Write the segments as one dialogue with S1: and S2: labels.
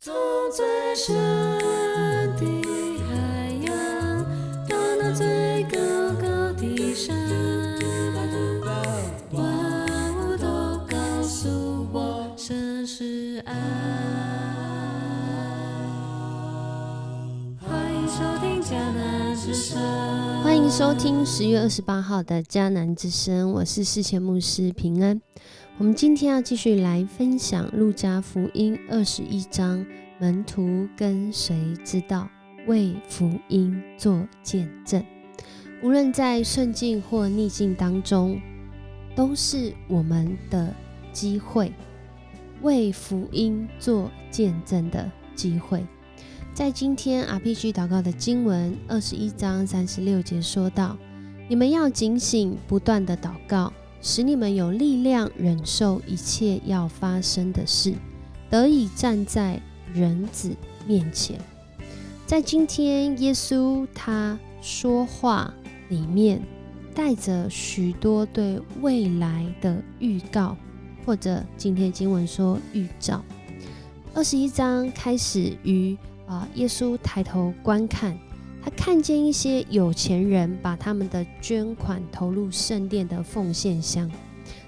S1: 走最深的海洋，到那最高高的山，万物都告诉我，神是爱。欢迎收听迦南之声。
S2: 欢迎收听10月28号的迦南之声，我是世谦牧师平安。我们今天要继续来分享路加福音21章，门徒跟随之道，为福音做见证。无论在顺境或逆境当中，都是我们的机会，为福音做见证的机会。在今天 RPG 祷告的经文21章36节说到，你们要警醒，不断的祷告，使你们有力量忍受一切要发生的事，得以站在人子面前。在今天耶稣他说话里面带着许多对未来的预告，或者今天经文说预兆。21章开始于耶稣抬头观看，他看见一些有钱人把他们的捐款投入圣殿的奉献箱，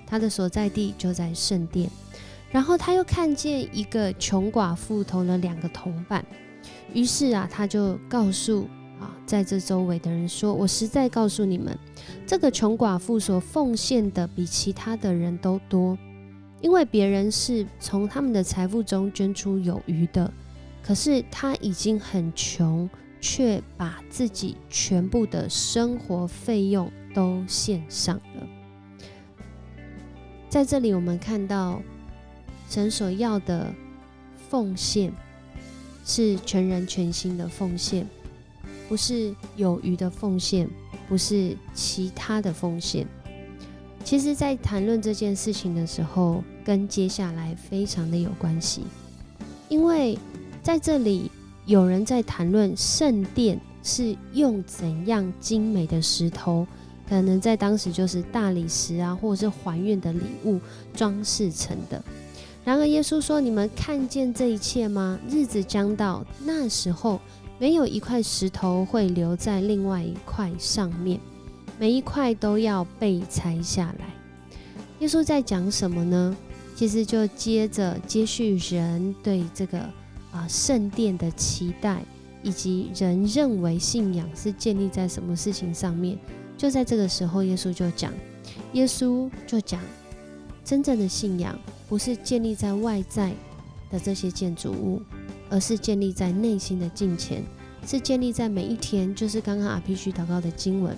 S2: 他的所在地就在圣殿。然后他又看见一个穷寡妇投了2个铜板，于是他就告诉在这周围的人说，我实在告诉你们，这个穷寡妇所奉献的比其他的人都多，因为别人是从他们的财富中捐出有余的，可是他已经很穷，却把自己全部的生活费用都献上了。在这里我们看到神所要的奉献是全人全心的奉献，不是有余的奉献，不是其他的奉献。其实在谈论这件事情的时候，跟接下来非常的有关系，因为在这里有人在谈论圣殿是用怎样精美的石头，可能在当时就是大理石或者是还愿的礼物装饰成的。然而耶稣说，你们看见这一切吗？日子将到，那时候没有一块石头会留在另外一块上面，每一块都要被拆下来。耶稣在讲什么呢？其实就接续人对这个圣殿的期待，以及人认为信仰是建立在什么事情上面。就在这个时候耶稣就讲真正的信仰不是建立在外在的这些建筑物，而是建立在内心的敬虔，是建立在每一天，就是刚刚 RPG 祷告的经文，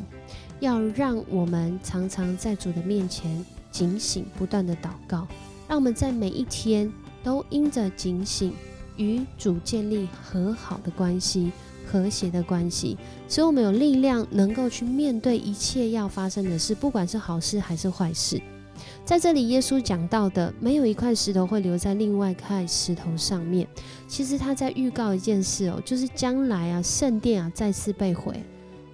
S2: 要让我们常常在主的面前警醒，不断的祷告，让我们在每一天都因着警醒与主建立和好的关系，和谐的关系，所以我们有力量能够去面对一切要发生的事，不管是好事还是坏事。在这里耶稣讲到的，没有一块石头会留在另外一块石头上面，其实他在预告一件事就是将来圣殿再次被毁。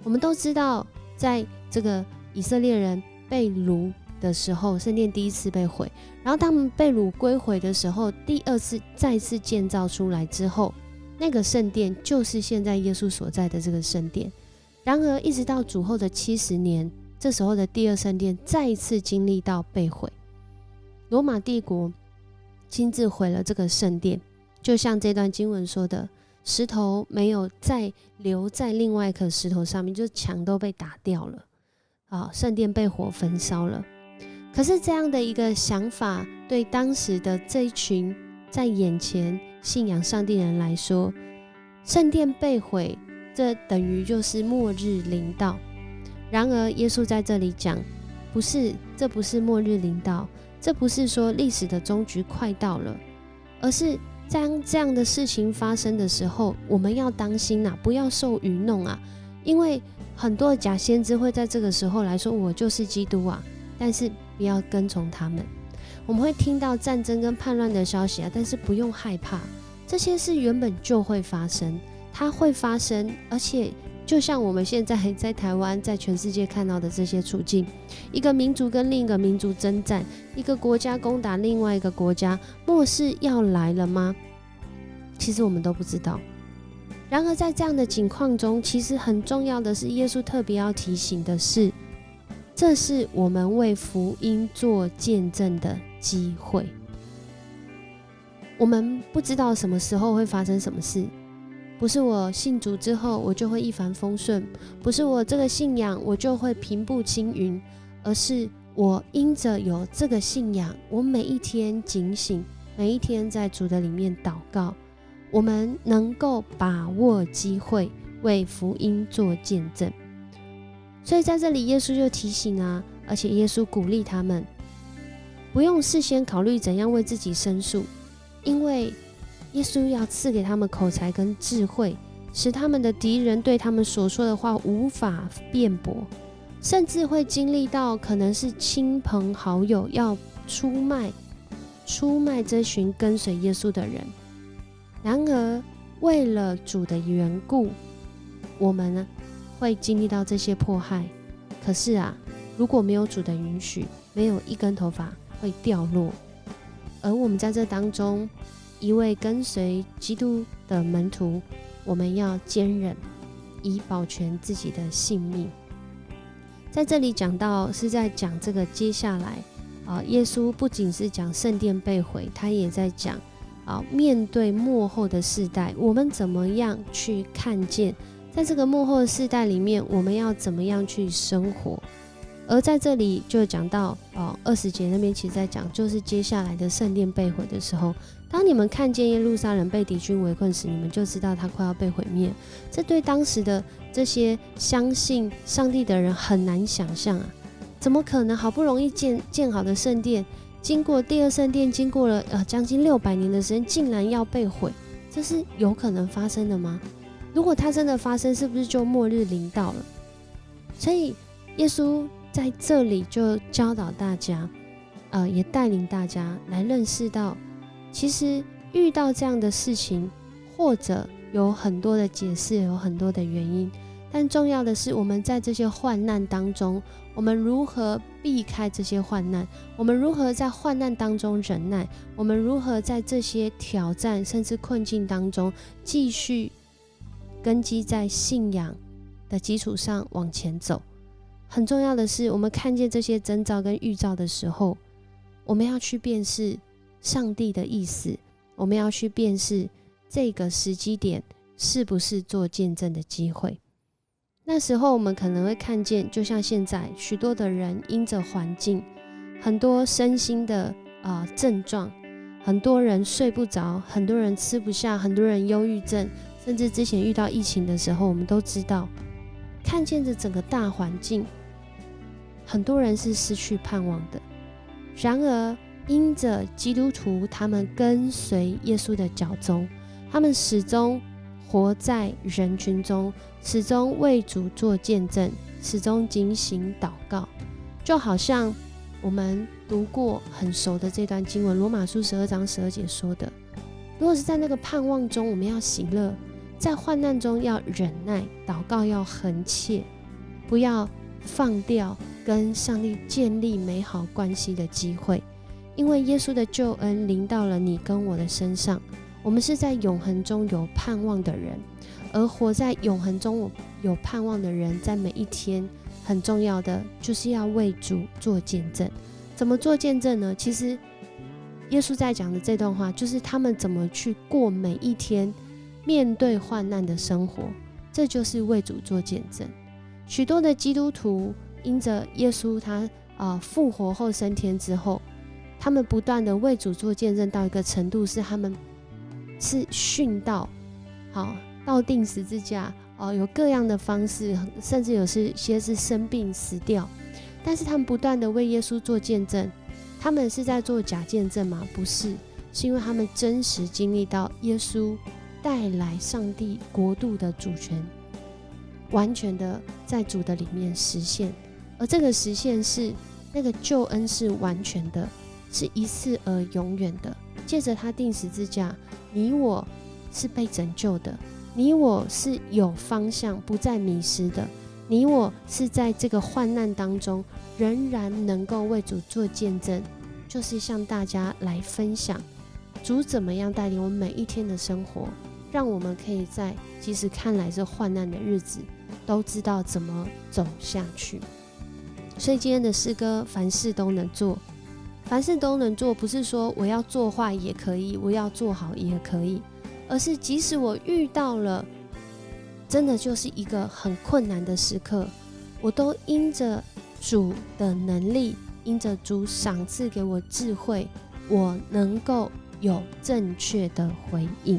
S2: 我们都知道，在这个以色列人被掳的时候，圣殿第一次被毁，然后他们被掳归回的时候，第二次再次建造出来之后，那个圣殿就是现在耶稣所在的这个圣殿。然而一直到主后的70年，这时候的第二圣殿再一次经历到被毁，罗马帝国亲自毁了这个圣殿，就像这段经文说的，石头没有再留在另外一颗石头上面，就是墙都被打掉了，圣殿被火焚烧了。可是这样的一个想法，对当时的这一群在眼前信仰上帝的人来说，圣殿被毁，这等于就是末日临到。然而耶稣在这里讲，这不是末日临到，这不是说历史的终局快到了，而是当这样的事情发生的时候，我们要当心不要受愚弄因为很多的假先知会在这个时候来说，我就是基督但是不要跟从他们。我们会听到战争跟叛乱的消息但是不用害怕，这些事原本就会发生，它会发生，而且就像我们现在在台湾，在全世界看到的这些处境，一个民族跟另一个民族征战，一个国家攻打另外一个国家，末世要来了吗？其其实我们都不知道。然而在这样的情况中，其实很重要的是，耶稣特别要提醒的是，这是我们为福音做见证的机会。我们不知道什么时候会发生什么事，不是我信主之后我就会一帆风顺，不是我这个信仰我就会平步青云，而是我因着有这个信仰，我每一天警醒，每一天在主的里面祷告，我们能够把握机会为福音做见证。所以在这里耶稣就提醒而且耶稣鼓励他们不用事先考虑怎样为自己申诉，因为耶稣要赐给他们口才跟智慧，使他们的敌人对他们所说的话无法辩驳，甚至会经历到可能是亲朋好友要出卖这群跟随耶稣的人。然而为了主的缘故，我们呢会经历到这些迫害。可是如果没有主的允许，没有一根头发会掉落。而我们在这当中，一位跟随基督的门徒，我们要坚忍，以保全自己的性命。在这里讲到是在讲这个接下来耶稣不仅是讲圣殿被毁，他也在讲面对末后的世代，我们怎么样去看见在这个末后的世代里面，我们要怎么样去生活。而在这里就讲到20节那边其实在讲，就是接下来的圣殿被毁的时候，当你们看见耶路撒冷被敌军围困时，你们就知道它快要被毁灭。这对当时的这些相信上帝的人很难想象怎么可能好不容易建好的圣殿，经过第二圣殿经过了将近600年的时间，竟然要被毁，这是有可能发生的吗？如果它真的发生，是不是就末日临到了？所以耶稣在这里就教导大家也带领大家来认识到，其实遇到这样的事情，或者有很多的解释，有很多的原因，但重要的是我们在这些患难当中，我们如何避开这些患难，我们如何在患难当中忍耐，我们如何在这些挑战甚至困境当中继续根基在信仰的基础上往前走。很重要的是，我们看见这些征兆跟预兆的时候，我们要去辨识上帝的意思，我们要去辨识这个时机点是不是做见证的机会。那时候我们可能会看见，就像现在许多的人因着环境，很多身心的症状，很多人睡不着，很多人吃不下，很多人忧郁症，甚至之前遇到疫情的时候，我们都知道，看见着整个大环境，很多人是失去盼望的。然而因着基督徒他们跟随耶稣的脚踪，他们始终活在人群中，始终为主做见证，始终警醒祷告。就好像我们读过很熟的这段经文，罗马书12章12节说的，如果是在那个盼望中，我们要喜乐，在患难中要忍耐，祷告要恒切，不要放掉跟上帝建立美好关系的机会。因为耶稣的救恩临到了你跟我的身上，我们是在永恒中有盼望的人，而活在永恒中有盼望的人，在每一天很重要的就是要为主做见证。怎么做见证呢？其实耶稣在讲的这段话，就是他们怎么去过每一天面对患难的生活，这就是为主做见证。许多的基督徒因着耶稣他复活后升天之后，他们不断的为主做见证到一个程度，是他们是殉道，到钉十字架，有各样的方式，甚至有些是生病死掉，但是他们不断的为耶稣做见证。他们是在做假见证吗？不是，是因为他们真实经历到耶稣带来上帝国度的主权，完全的在主的里面实现。而这个实现是那个救恩是完全的，是一次而永远的。借着他钉十字架，你我是被拯救的，你我是有方向不再迷失的，你我是在这个患难当中仍然能够为主做见证，就是向大家来分享主怎么样带领我们每一天的生活，让我们可以在即使看来是患难的日子，都知道怎么走下去。所以今天的诗歌，凡事都能做，凡事都能做，不是说我要做坏也可以，我要做好也可以，而是即使我遇到了真的就是一个很困难的时刻，我都因着主的能力，因着主赏赐给我智慧，我能够有正确的回应。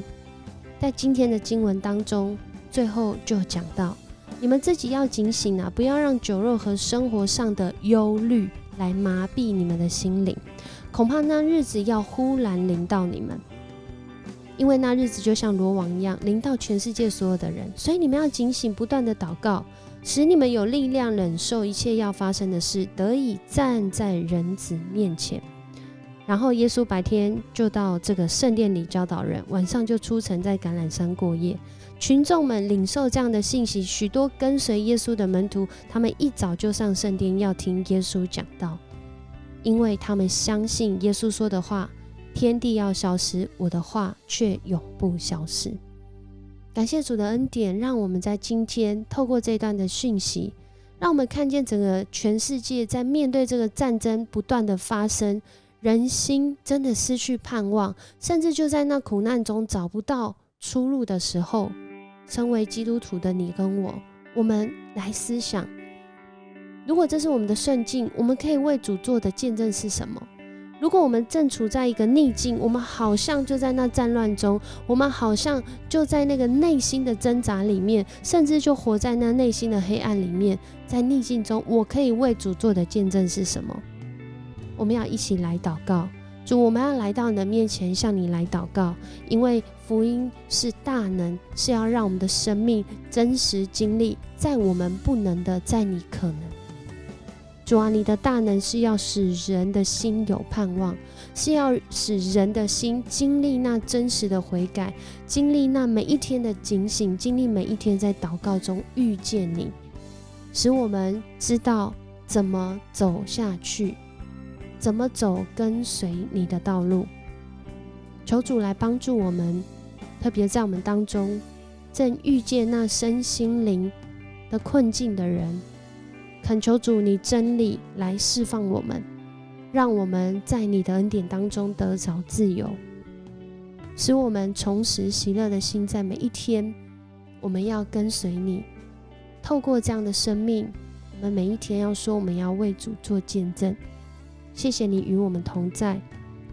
S2: 在今天的经文当中，最后就讲到，你们自己要警醒啊，不要让酒肉和生活上的忧虑来麻痹你们的心灵，恐怕那日子要忽然临到你们，因为那日子就像罗网一样，临到全世界所有的人。所以你们要警醒，不断的祷告，使你们有力量忍受一切要发生的事，得以站在人子面前。然后耶稣白天就到这个圣殿里教导人，晚上就出城在橄榄山过夜。群众们领受这样的信息，许多跟随耶稣的门徒，他们一早就上圣殿要听耶稣讲道，因为他们相信耶稣说的话，天地要消失，我的话却永不消失。感谢主的恩典，让我们在今天透过这段的讯息，让我们看见整个全世界在面对这个战争不断的发生，人心真的失去盼望，甚至就在那苦难中找不到出路的时候，身为基督徒的你跟我，我们来思想，如果这是我们的顺境，我们可以为主做的见证是什么？如果我们正处在一个逆境，我们好像就在那战乱中，我们好像就在那个内心的挣扎里面，甚至就活在那内心的黑暗里面，在逆境中，我可以为主做的见证是什么？我们要一起来祷告。主，我们要来到你的面前，向你来祷告，因为福音是大能，是要让我们的生命真实经历，在我们不能的，在你可能。主啊，你的大能是要使人的心有盼望，是要使人的心经历那真实的悔改，经历那每一天的警醒，经历每一天在祷告中遇见你，使我们知道怎么走下去，怎么走跟随你的道路。求主来帮助我们，特别在我们当中正遇见那身心灵的困境的人，恳求主你真理来释放我们，让我们在你的恩典当中得着自由，使我们重拾喜乐的心。在每一天我们要跟随你，透过这样的生命，我们每一天要说我们要为主做见证。谢谢你与我们同在，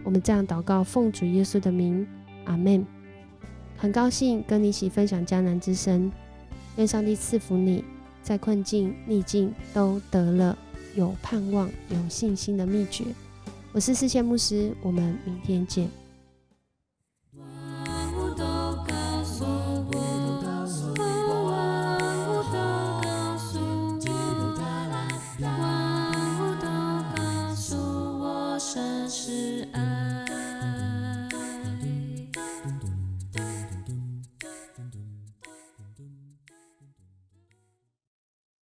S2: 我们这样祷告，奉主耶稣的名，阿们。很高兴跟你一起分享迦南之声，愿上帝赐福你，在困境逆境都得了有盼望有信心的秘诀。我是思宪牧师，我们明天见。